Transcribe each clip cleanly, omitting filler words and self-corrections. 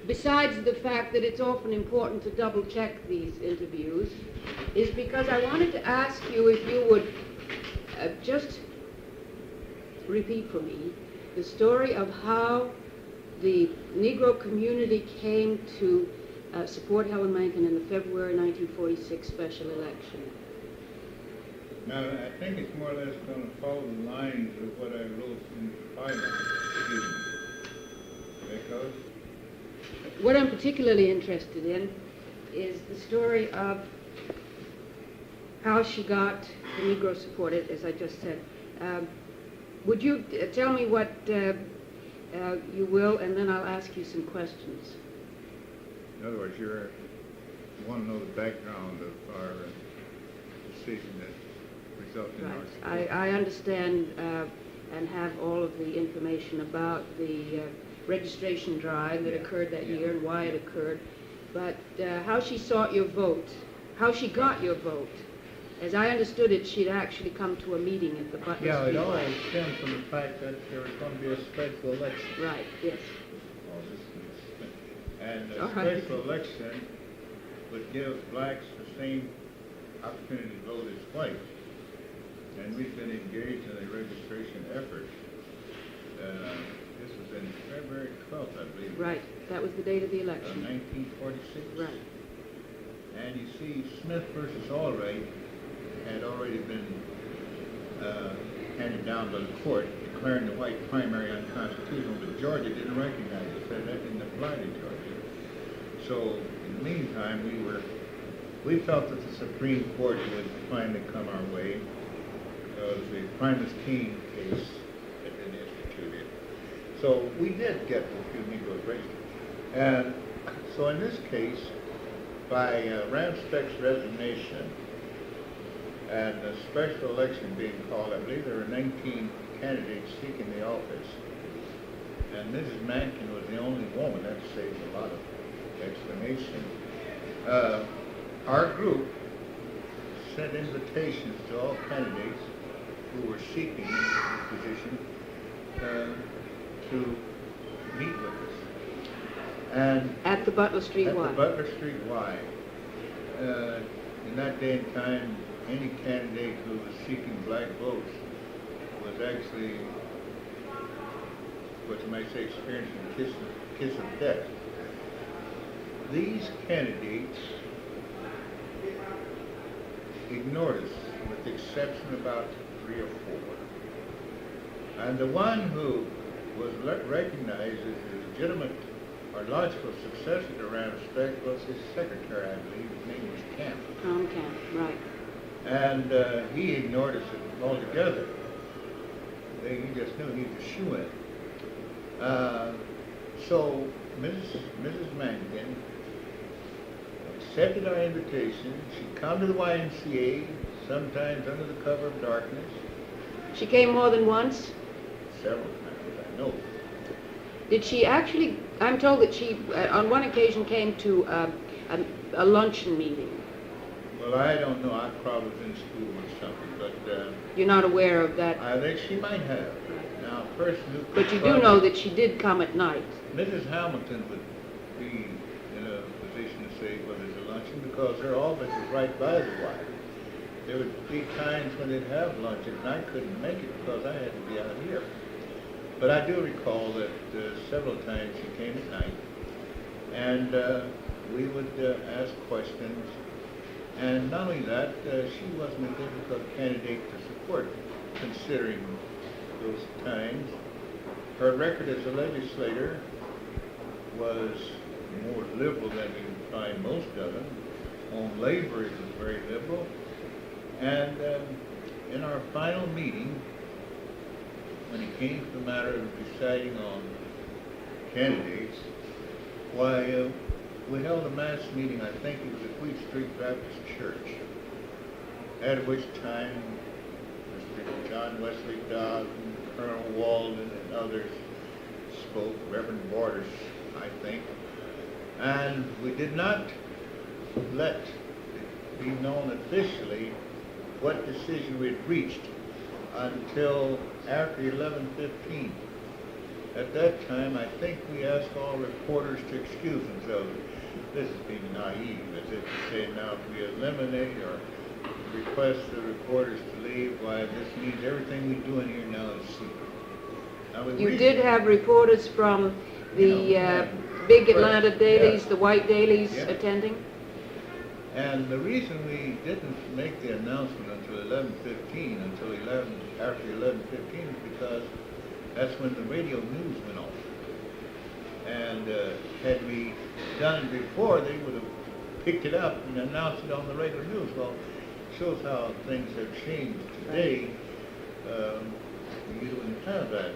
besides the fact that it's often important to double-check these interviews, is because I wanted to ask you if you would just repeat for me the story of how the Negro community came to support Helen Mencken in the February 1946 special election. Now, I think it's more or less going to follow the lines of what I wrote in the byline. Because What I'm particularly interested in is the story of how she got the Negro supported, as I just said. Would you tell me what you will, and then I'll ask you some questions. in other words, you want to know the background of our decision that resulted in our Right. support. I understand and have all of the information about the registration drive that occurred that year and why it occurred, but how she sought your vote, how she got your vote. As I understood it, she'd actually come to a meeting at the Butler Yeah, Street. it all stemmed from the fact that there was going to be a special election. Right, yes. And a All right. special election would give blacks the same opportunity to vote as whites. And we've been engaged in a registration effort. This was in February 12th, I believe. Right, that was the date of the election. 1946. Right. And you see, Smith versus Allred had already been handed down by the court, declaring the white primary unconstitutional, but Georgia didn't recognize it, said that didn't apply to Georgia. So, in the meantime, we felt that the Supreme Court would finally come our way, because the Primus King case had been instituted. So we did get a few Negroes registered. And so in this case, by Ramspeck's resignation and a special election being called, I believe there were 19 candidates seeking the office. And Mrs. Mencken was the only woman. That saves a lot of explanation. Our group sent invitations to all candidates who were seeking this position to meet with us. And At the Butler Street at Y. the Butler Street Y. In that day and time, any candidate who was seeking black votes was actually, what you might say, experiencing the kiss of death. These candidates ignored us, with the exception of about 3 or 4. And the one who was recognized as a legitimate or logical successor to Ramspeck was his secretary, I believe. His name was Camp. Tom Camp, right. And he ignored us altogether. He just knew he was a shoo-in. So Mrs. Mencken accepted our invitation. She'd come to the YMCA, sometimes under the cover of darkness. She came more than once? Several times, I know. Did she actually, I'm told that she, on one occasion, came to a luncheon meeting. Well, I don't know. I probably was in school or something, but You're not aware of that? I think she might have. Now, a person who could But you do know that she did come at night. Mrs. Hamilton would be in a position to say whether it's a luncheon, because her office is right by the Y. There would be times when they'd have luncheon, and I couldn't make it because I had to be out here. But I do recall that several times she came at night, and we would ask questions. And not only that, she wasn't a difficult candidate to support, considering those times. Her record as a legislator was more liberal than you would find most of them. On labor, it was very liberal. And in our final meeting, when it came to the matter of deciding on candidates, why, we held a mass meeting, I think it was at Wheat Street Baptist Church, at which time Mr. John Wesley Dodd and Colonel Walden and others spoke, Reverend Borders, I think, and we did not let it be known officially what decision we had reached until after 11:15. At that time, I think we asked all reporters to excuse themselves. This is being naive, as if to say now if we eliminate or request the reporters to leave, why this means everything we do in here now is secret. Now, You did have reporters from the big Atlanta dailies, the white dailies attending? And the reason we didn't make the announcement until 11:15, after 11:15, is because that's when the radio news went off. And had we done it before, they would have picked it up and announced it on the regular news. Well, it shows how things have changed today. You wouldn't have that.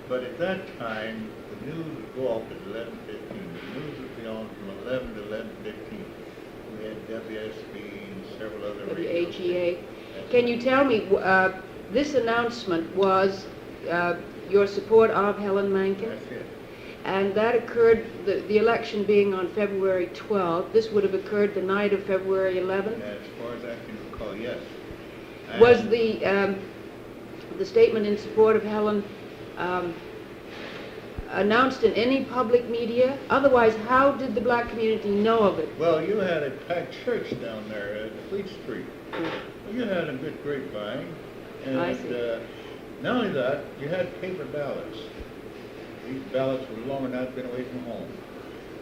But at that time, the news would go off at 11:15. The news would be on from 11 to 11:15. We had WSB and several other radio WAGA. Can you tell me, this announcement was your support of Helen Mencken? That's it. And that occurred, the election being on February 12th, this would have occurred the night of February 11th? As far as I can recall, yes. Was the statement in support of Helen announced in any public media? Otherwise, how did the black community know of it? Well, you had a packed church down there at Fleet Street. Well, you had a good grapevine. And I see. not only that, you had paper ballots. These ballots were long enough been away from home.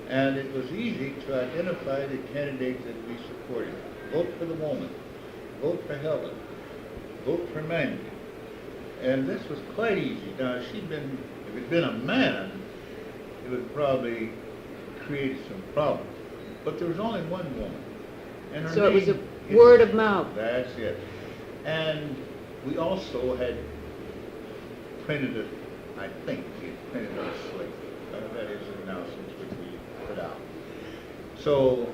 And it was easy to identify the candidate that we supported. Vote for the woman. Vote for Helen. Vote for Mandy. And this was quite easy. Now, if it had been a man, it would probably create some problems. But there was only one woman. And her So it was a name word of mouth. That's it. And we also had printed it, I think we had printed on a slate. That is an announcement which we put out. So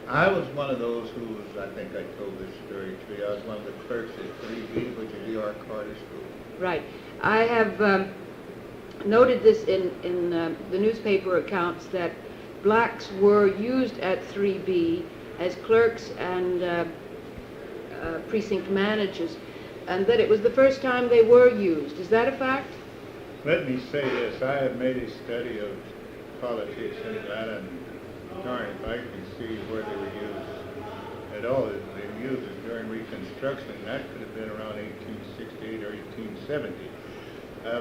I was one of those who was, I think I told this story to you, I was one of the clerks at 3B, which is E.R. Carter School. Right. I have noted this in the newspaper accounts that blacks were used at 3B as clerks and precinct managers, and that it was the first time they were used. Is that a fact? Let me say this. I have made a study of politics in Atlanta, and darn if I can see where they were used at all. They were used during Reconstruction, and that could have been around 1868 or 1870.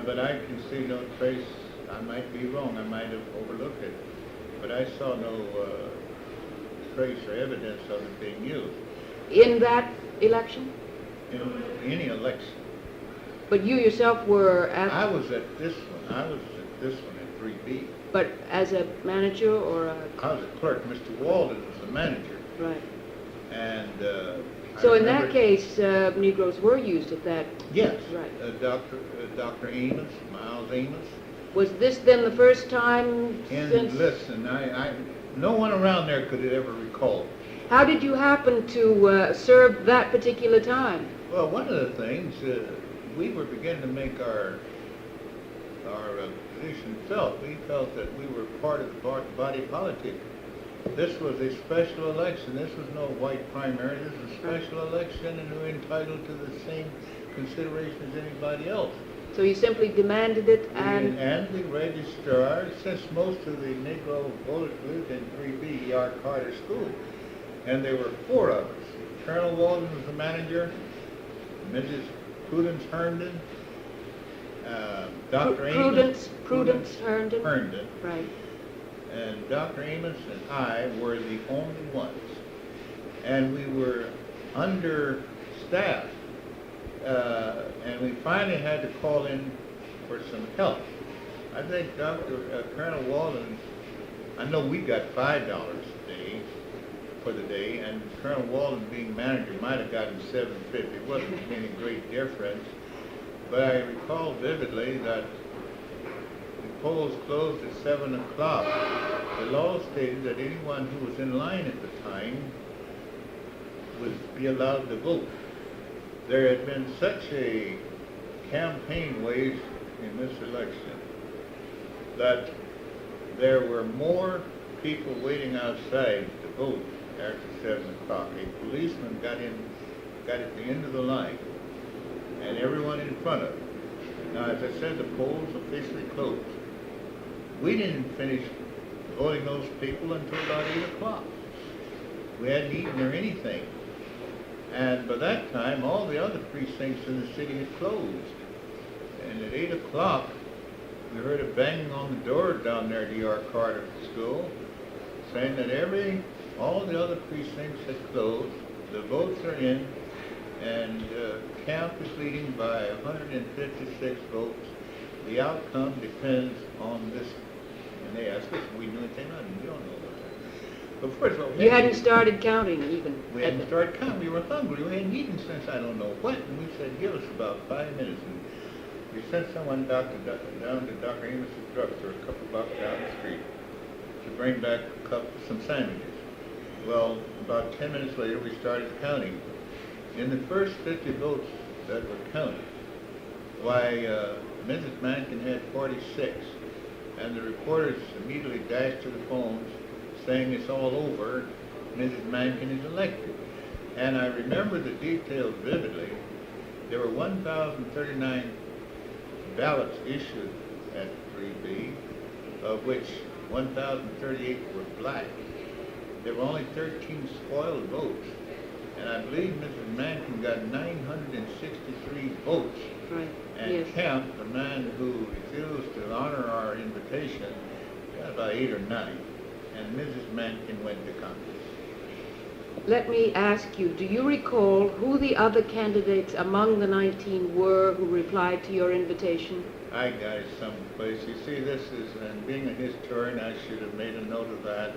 But I can see no trace. I might be wrong. I might have overlooked it. But I saw no trace or evidence of it being used. In that election? In any election. But you yourself were at... I was at this one. I was at this one at 3B. But as a manager or a... I was a clerk. Mr. Walden was the manager. Right. And so in that case, Negroes were used at that... Yes. Right. Dr. Amos, Miles Amos. Was this then the first time since... Listen, no one around there could have ever recalled. How did you happen to serve that particular time? Well, one of the things, we were beginning to make our position felt. We felt that we were part of the body politic. This was a special election. This was no white primary. This was a special election, and we were entitled to the same consideration as anybody else. So you simply demanded it and... And we registered, since most of the Negro voters lived in 3B, E.R. Carter School. And there were 4 of us. Colonel Walden was the manager, Mrs. Prudence Herndon, Dr. Amos. Prudence Herndon. Herndon. Right. And Dr. Amos and I were the only ones. And we were understaffed. And we finally had to call in for some help. I think Colonel Walden, I know we got $5 a day for the day, and Colonel Walden being manager might have gotten $7.50. It wasn't any great difference. But I recall vividly that the polls closed at 7 o'clock. The law stated that anyone who was in line at the time would be allowed to vote. There had been such a campaign waged in this election that there were more people waiting outside to vote after 7 o'clock. A policeman got at the end of the line, and everyone in front of him. Now, as I said, the polls officially closed. We didn't finish voting those people until about 8 o'clock. We hadn't eaten or anything. And by that time, all the other precincts in the city had closed. And at 8 o'clock, we heard a banging on the door down there at E.R. Carter School, saying that all the other precincts had closed, the votes are in, and Camp is leading by 156 votes. The outcome depends on this. And they asked us if we knew anything about it. We don't know about that. But first of all, You hadn't started counting even. we hadn't started counting. We were hungry. We hadn't eaten since I don't know what. And we said, give us about 5 minutes. And we sent someone down to Dr. Amos's drugstore a couple blocks down the street to bring back some sandwiches. Well, about 10 minutes later, we started counting. In the first 50 votes that were counted, why, Mrs. Mankin had 46, and the reporters immediately dashed to the phones saying it's all over, Mrs. Mankin is elected. And I remember the details vividly. There were 1,039 ballots issued at 3B, of which 1,038 were black. There were only 13 spoiled votes, and I believe Mrs. Mankin got 963 votes. Right. And Yes. Kemp, the man who refused to honor our invitation, got about 8 or 9, and Mrs. Mankin went to Congress. Let me ask you, do you recall who the other candidates among the 19 were who replied to your invitation? I got it someplace. You see, this is, and being a historian, I should have made a note of that.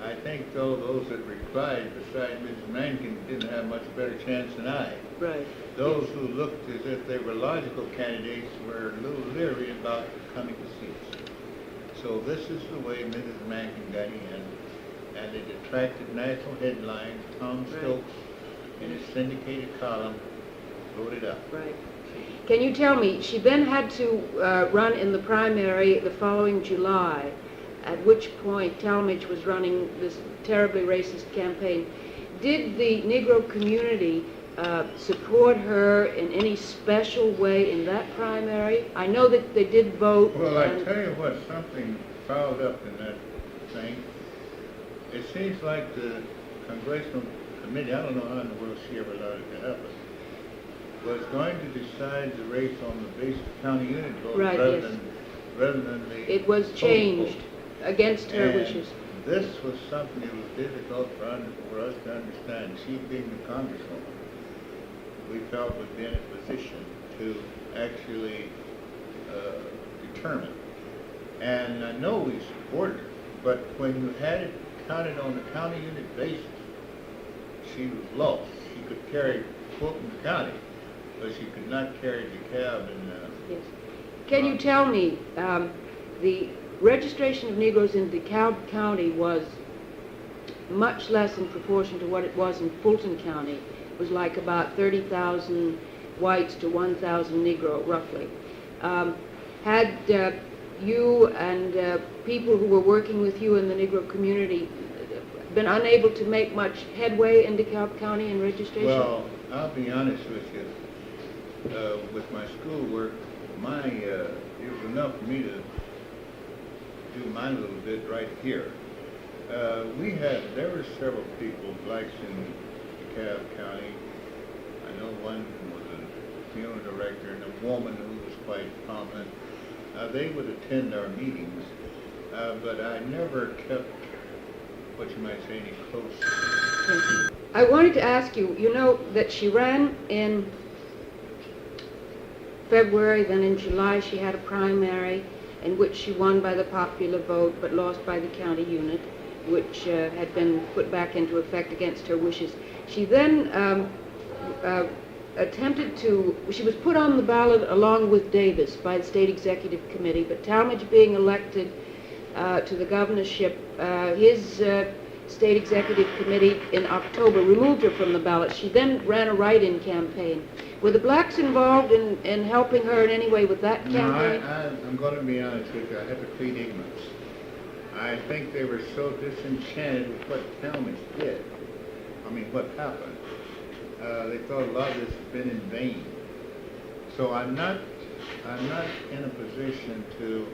I think, though, those that replied, besides Mrs. Mankin, didn't have much better chance than I. Right. Those who looked as if they were logical candidates were a little leery about coming to seats. So this is the way Mrs. Mankin got in, and it attracted national headlines. Tom Stokes, in his syndicated column, wrote it up. Right. Can you tell me, she then had to run in the primary the following July, at which point Talmadge was running this terribly racist campaign. Did the Negro community support her in any special way in that primary? I know that they did vote. Well, I tell you what, something fouled up in that thing. It seems like the Congressional Committee, I don't know how in the world she ever allowed it to happen, was going to decide the race on the basis of county unit vote Right, rather, yes. rather than the It was total changed vote. against her And wishes. this was something that was difficult for us to understand. She being the congresswoman, we felt would be in a position to actually determine. And I know we supported her, but when you had it counted on the county unit basis, she was lost. She could carry Fulton County, but she could not carry DeKalb and Yes. Can you tell me, the registration of Negroes in DeKalb County was much less in proportion to what it was in Fulton County. It was like about 30,000 whites to 1,000 Negro, roughly. Had you and people who were working with you in the Negro community been unable to make much headway in DeKalb County in registration? Well, I'll be honest with you. With my schoolwork, it was enough for me to do my little bit right here. There were several people, blacks in DeKalb County. I know one was a funeral director and a woman who was quite prominent. They would attend our meetings, but I never kept, what you might say, any close. I wanted to ask you, you know that she ran in February, then in July she had a primary in which she won by the popular vote but lost by the county unit, which had been put back into effect against her wishes. She then she was put on the ballot along with Davis by the State Executive Committee, but Talmadge being elected to the governorship, his State Executive Committee in October removed her from the ballot. She then ran a write-in campaign. Were the blacks involved in helping her in any way with that campaign? No, I'm going to be honest with you. I have to plead ignorance. I think they were so disenchanted with what Talmadge did. I mean, what happened. They thought a lot of this had been in vain. So I'm not I'm not in a position to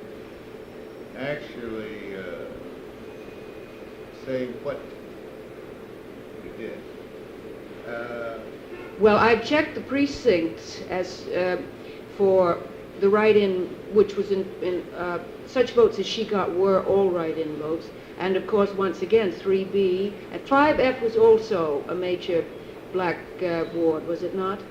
actually say what we did. Well, I've checked the precincts as for the write-in, which was in such votes as she got were all write-in votes, and of course, once again, 3B. And Tribe F was also a major black ward, was it not?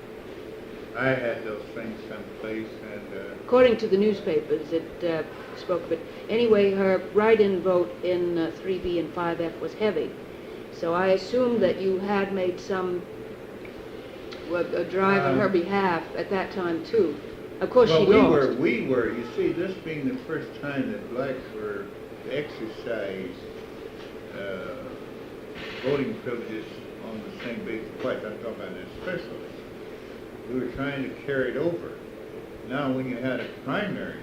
I had those things someplace, and According to the newspapers, it spoke of it. Anyway, her write-in vote in 3B and 5F was heavy. So I assume that you had made some a drive on her behalf at that time, too. Of course, well, she lost. we were, you see, this being the first time that blacks were to exercise voting privileges on the same basis as whites, I'm talking about especially. We were trying to carry it over. Now, when you had a primary,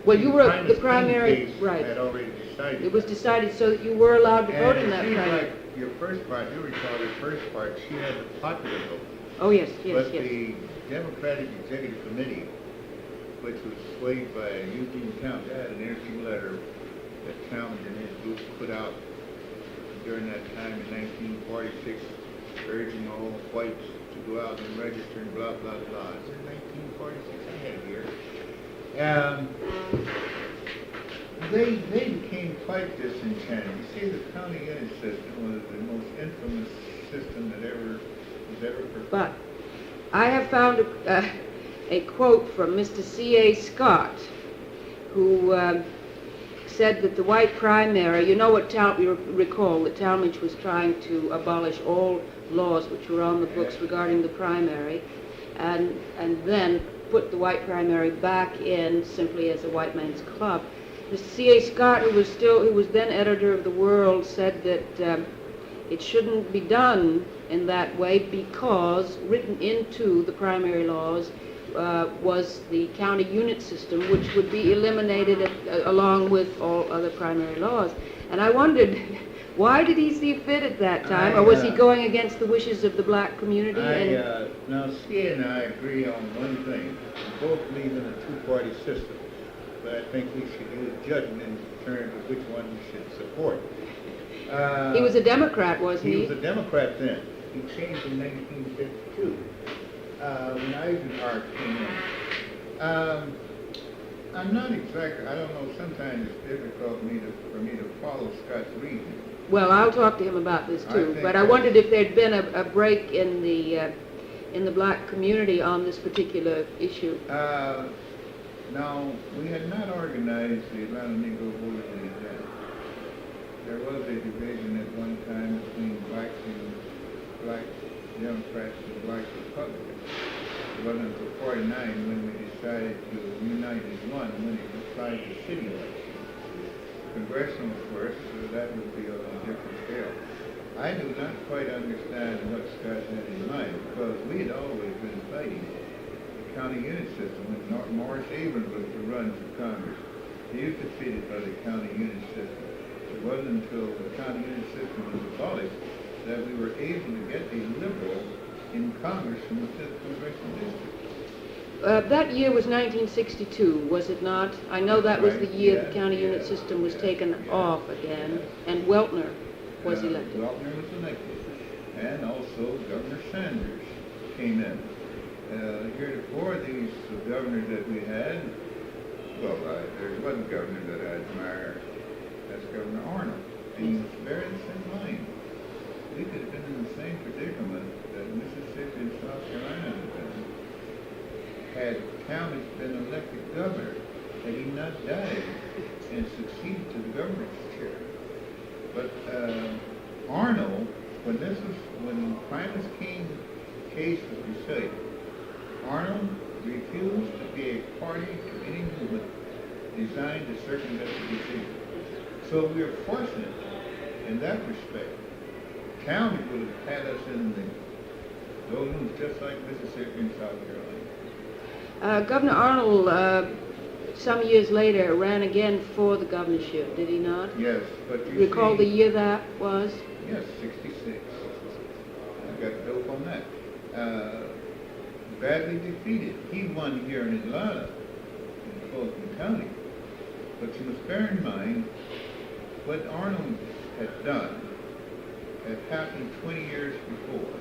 Well, you were the King primary, case right. had already decided. It was decided so that you were allowed to vote in that And it primary. seems like your first part, you recall your first part, she had the popular vote. Oh, yes, yes, But yes. the Democratic Executive Committee, which was swayed by Eugene Towns, had an interview letter that Towns and his group put out during that time in 1946, urging all whites to go out and register and blah, blah, blah. It's in 1946, I had it here. They became quite disenchanted. You see, the county unit system was the most infamous system that was ever proposed. But I have found a quote from Mr. C.A. Scott, who said that the white primary, you know what you recall that Talmadge was trying to abolish all laws which were on the books regarding the primary, and then put the white primary back in simply as a white man's club. Mr. C.A. Scott, who was then editor of The World, said that it shouldn't be done in that way because written into the primary laws was the county unit system, which would be eliminated along with all other primary laws. And I wondered, why did he see fit at that time, or was he going against the wishes of the black community? Now, C and I agree on one thing. We both believe in a two-party system, but I think we should use judgment in terms of which one we should support. He was a Democrat, wasn't he? He was a Democrat then. He changed in 1952 when Eisenhower came in. I'm not exactly, I don't know, sometimes it's difficult for me to follow Scott's reasoning. Well, I'll talk to him about this too, but I wondered if there'd been a break in the black community on this particular issue. Now, we had not organized the Atlanta Negro Voters League then. There was a division at one time between black Democrats and black Republicans. It wasn't until 49 when we decided to unite as one when it applied to city elections. Congressional, of course, that would be on a different scale. I do not quite understand what Scott had in mind because we had always been fighting the county unit system when Morris Abrams was to run for Congress. He was defeated by the county unit system. It wasn't until the county unit system was abolished that we were able to get a liberal in Congress from the 5th Congressional District. That year was 1962, was it not? I know that was the year the county unit system was taken off again, and Weltner was elected. Weltner was elected, and also Governor Sanders came in. Heretofore, these governors that we had, well, there's one governor that I admire, that's Governor Arnold, and he was very the same line. We could have been in the same predicament that Mississippi and South Carolina had been. Had Talmadge been elected governor, had he not died and succeeded to the governor's chair. But Arnold, when Primus King case was decided, Arnold refused to be a party to any movement designed to circumvent the decision. So we are fortunate in that respect. Talmadge would have had us in those ones just like Mississippi and South Carolina. Governor Arnold, some years later, ran again for the governorship, did he not? Yes, but you recall see, the year that was? Yes, 66. I got dope on that. Badly defeated. He won here in Atlanta, Fulton County. But you must bear in mind, what Arnold had done had happened 20 years before.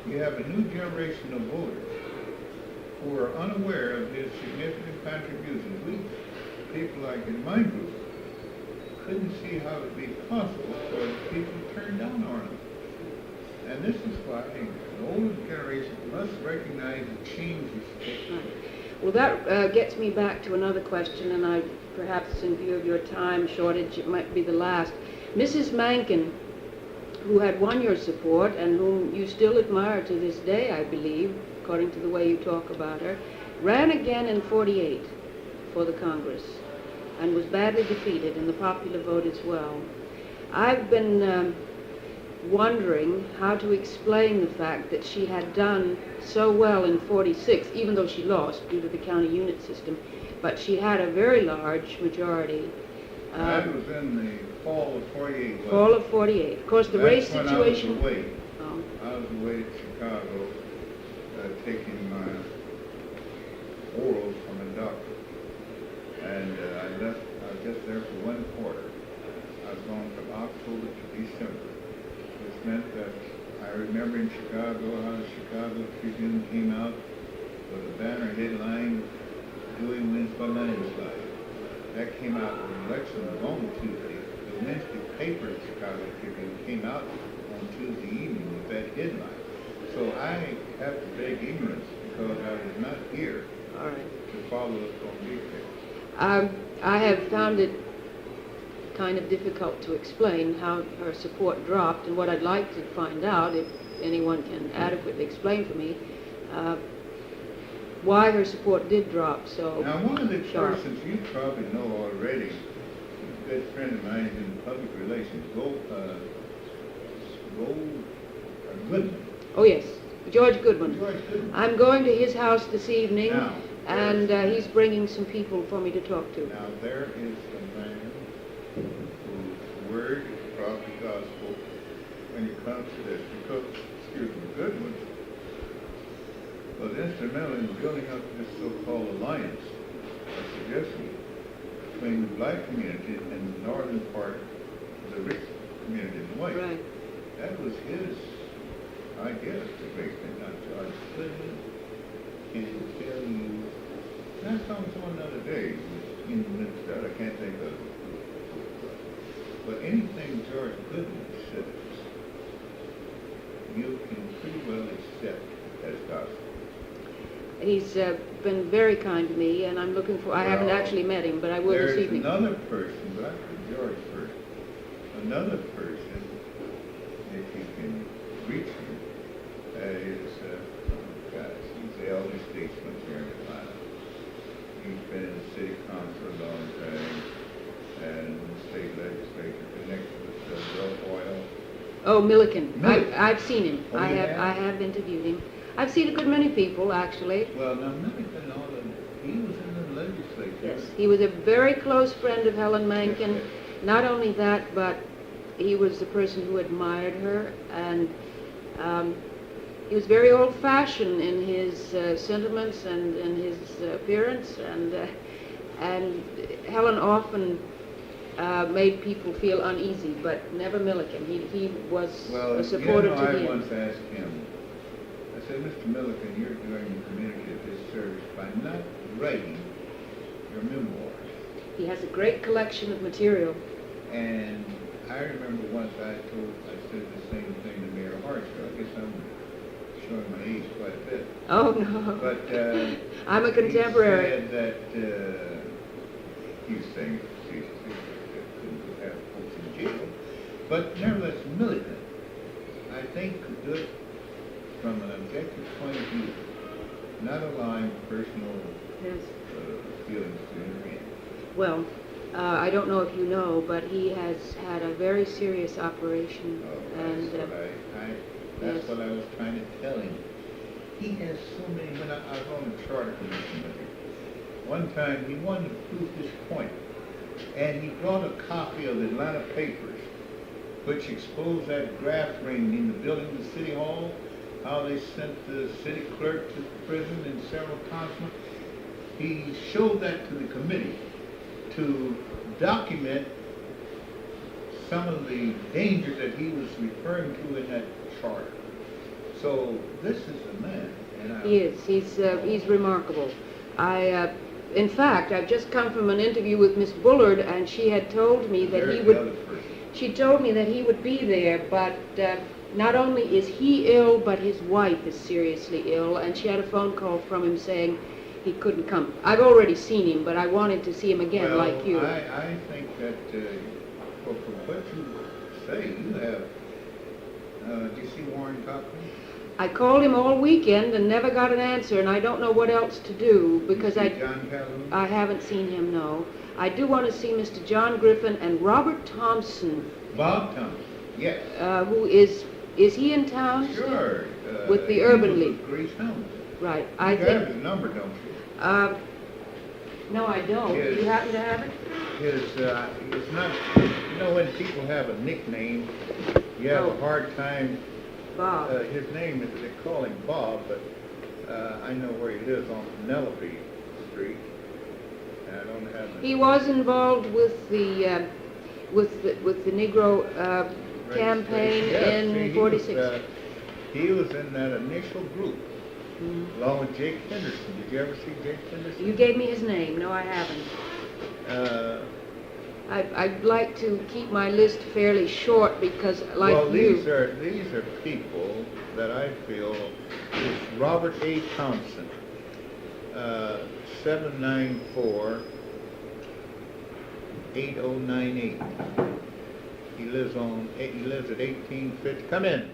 You have a new generation of voters who are unaware of his significant contributions. We, people like in my group, couldn't see how it would be possible for people to turn down Arnold. And this is why the older generation must recognize the changes. Right. Well, that gets me back to another question, and I, perhaps in view of your time shortage, it might be the last. Mrs. Mankin, who had won your support and whom you still admire to this day, I believe, according to the way you talk about her, ran again in '48 for the Congress and was badly defeated in the popular vote as well. I've been wondering how to explain the fact that she had done so well in '46, even though she lost due to the county unit system, but she had a very large majority. That was in the fall of '48. Fall of '48. Of course, the race situation. I was away. Oh. I was away at Chicago, taking my orals from a doctor, and I was just there for 1 quarter. I was gone from October to December, which meant that I remember in Chicago how the Chicago Tribune came out with a banner headline, "Dewey wins by landslide." That came out when the election was on Tuesday. The Wednesday paper, the Chicago Tribune, came out on Tuesday evening with that headline. So I have to beg ignorance because I was not here to follow up on details. I have found it kind of difficult to explain how her support dropped, and what I'd like to find out, if anyone can adequately explain for me, why her support did drop so Now, one of the sharp. persons you probably know already, a good friend of mine in public relations, Goodman. Oh yes, George Goodman. George Goodman. I'm going to his house this evening, Now, and he's bringing some people for me to talk to. Now, there is a man whose word is probably gospel when it comes to this, because, Goodman was instrumental in building up this so-called alliance, a suggestion, between the black community and the northern part of the rich community in the white. Right. That was his idea to make things. Now, George Goodman can tell you, I saw someone the other day who was in the midst of that, I can't think of it. But anything George Goodman says, you can pretty well accept as gospel. He's been very kind to me, and I'm looking for, I haven't actually met him, but I will this evening. There's another person, but I put George first. Another person, if you can reach him, is, he's the elder statesman here in Atlanta. He's been in the city council a long time, and the state legislature connected with Bill Oil. Oh, Milliken. Milliken. I've seen him. Oh, I have interviewed him. I've seen a good many people, actually. Well, now Milliken, he was in the legislature. Yes, he was a very close friend of Helen Mankin. Yes. Not only that, but he was the person who admired her, and he was very old-fashioned in his sentiments and in his appearance, and Helen often made people feel uneasy, but never Milliken. He was a supporter to him. I once asked him, I said, Mr. Milliken, you're doing the community a disservice by not writing your memoirs. He has a great collection of material. And I remember once I said the same thing to Mayor Hartsfield. I guess I'm showing my age quite a bit. Oh, no. But I'm a contemporary. He said that he was saying facetiously that couldn't have folks in jail. But nevertheless, Milliken, I think, could do it from an objective point of view, not allowing personal feelings to intervene. Well, I don't know if you know, but he has had a very serious operation. That's what I was trying to tell him. He has so many, when I was on the charter commission with him, one time he wanted to prove his point, and he brought a copy of the Atlanta papers, which exposed that graft ring in the building of the city hall, how they sent the city clerk to prison and several councilmen. he showed that to the committee to document some of the dangers that he was referring to in that charter. So this is the man. And He is. He's remarkable. In fact, I've just come from an interview with Miss Bullard, and she had told me that he would. She told me that he would be there, but not only is he ill, but his wife is seriously ill, and she had a phone call from him saying he couldn't come. I've already seen him, but I wanted to see him again, well, like you. I think that from what you say, you have. Did you see Warren Cochran? I called him all weekend and never got an answer, and I don't know what else to do because John Calhoun? I haven't seen him. No, I do want to see Mr. John Griffin and Robert Thompson. Bob Thompson, yes. Who is he in town? Sure. With the Urban he was League. With Grace Helms. Right. You have his number, don't you? No, I don't. Do you happen to have it? It's not. You know when people have a nickname, you have a hard time. Bob. His name is, they call him Bob, but I know where he lives on Penelope Street. And I don't have it. He was involved with the Negro campaign in '46. He was in that initial group, along with Jake Henderson. Did you ever see Jake Henderson? You gave me his name. No, I haven't. I'd like to keep my list fairly short because, like these are people that I feel is Robert A. Thompson, 794-8098. He lives at 1850. Come in.